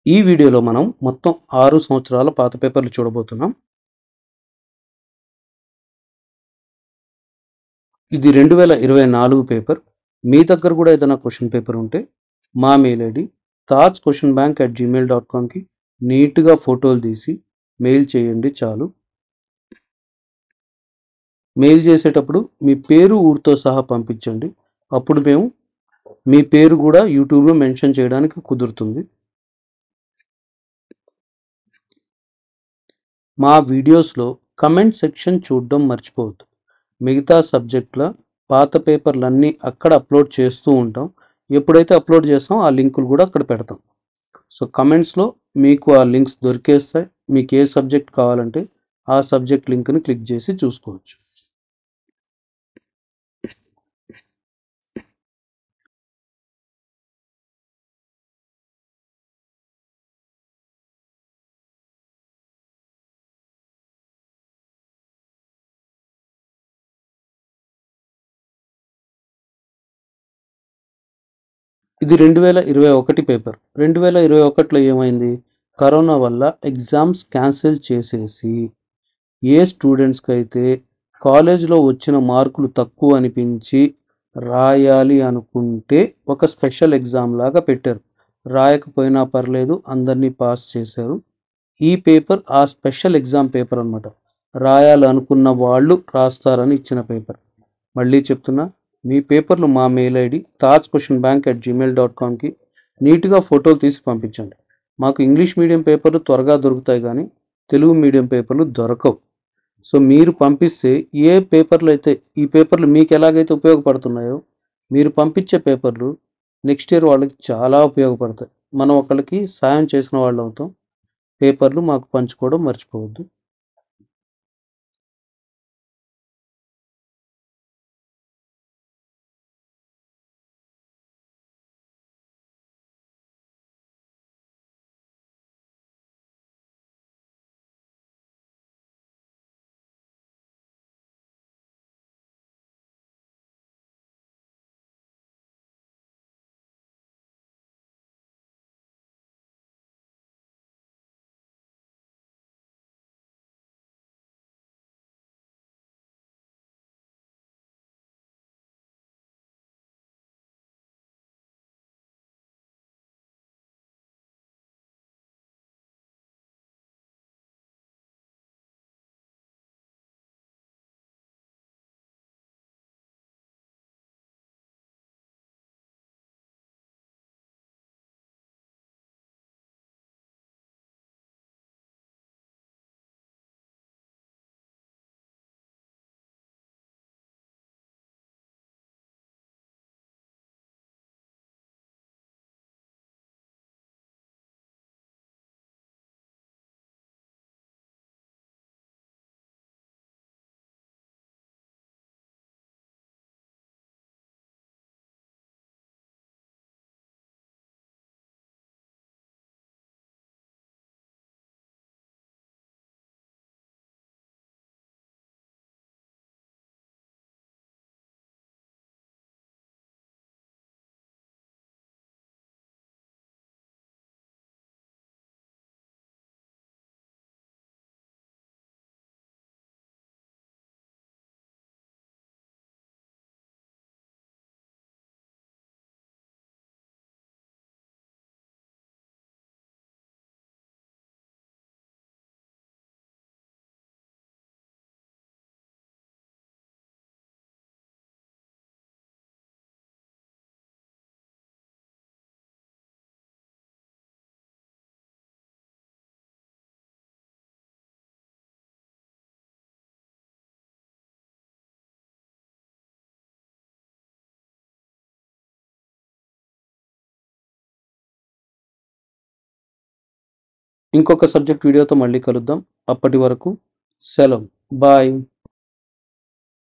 ఈ వీడియోలో మనం మొత్తం 6 సంవత్సరాల పాత పేపర్లు చూడబోతున్నాం. ఇది 2024 పేపర్. మీ దగ్గర కూడా ఏదైనా క్వశ్చన్ పేపర్ ఉంటే మా మెయిల్ ఐడి tajquestionbank@gmail.comకి నీట్గా ఫోటోలు తీసి మెయిల్ చేయండి చాలు. మెయిల్ చేసేటప్పుడు మీ పేరు ఊరితో సహా పంపించండి. అప్పుడు మేము మీ పేరు కూడా యూట్యూబ్లో మెన్షన్ చేయడానికి కుదురుతుంది. మా వీడియోస్లో కమెంట్ సెక్షన్ చూడడం మర్చిపోవద్దు. మిగతా సబ్జెక్టుల పాత పేపర్లన్నీ అక్కడ అప్లోడ్ చేస్తూ ఉంటాం. ఎప్పుడైతే అప్లోడ్ చేస్తామో ఆ లింకులు కూడా అక్కడ పెడతాం. సో కమెంట్స్లో మీకు ఆ లింక్స్ దొరికేస్తాయి. మీకు ఏ సబ్జెక్ట్ కావాలంటే ఆ సబ్జెక్ట్ లింక్ని క్లిక్ చేసి చూసుకోవచ్చు. ఇది 2021 పేపర్. 2021లో ఏమైంది? కరోనా వల్ల ఎగ్జామ్స్ క్యాన్సిల్ చేసేసి ఏ స్టూడెంట్స్కి అయితే కాలేజ్లో వచ్చిన మార్కులు తక్కువ అనిపించి రాయాలి అనుకుంటే ఒక స్పెషల్ ఎగ్జామ్ లాగా పెట్టారు. రాయకపోయినా పర్లేదు, అందరినీ పాస్ చేశారు. ఈ పేపర్ ఆ స్పెషల్ ఎగ్జామ్ పేపర్ అనమాట. రాయాలనుకున్న వాళ్ళు రాస్తారని ఇచ్చిన పేపర్. మళ్ళీ చెప్తున్నా, మీ పేపర్లు మా మెయిల్ ఐడి tajquestionbank@gmail.comకి నీట్గా ఫోటోలు తీసి పంపించండి. మాకు ఇంగ్లీష్ మీడియం పేపర్లు త్వరగా దొరుకుతాయి కానీ తెలుగు మీడియం పేపర్లు దొరకవు. సో మీరు పంపిస్తే ఏ పేపర్లు అయితే ఈ పేపర్లు మీకు ఎలాగైతే ఉపయోగపడుతున్నాయో మీరు పంపించే పేపర్లు నెక్స్ట్ ఇయర్ వాళ్ళకి చాలా ఉపయోగపడతాయి. మనం ఒకళ్ళకి సాయం చేసిన వాళ్ళు అవుతాం. పేపర్లు మాకు పంచుకోవడం మర్చిపోవద్దు. ఇంకొక సబ్జెక్ట్ వీడియోతో మళ్ళీ కలుద్దాం. అప్పటి వరకు సెలవు. బాయ్.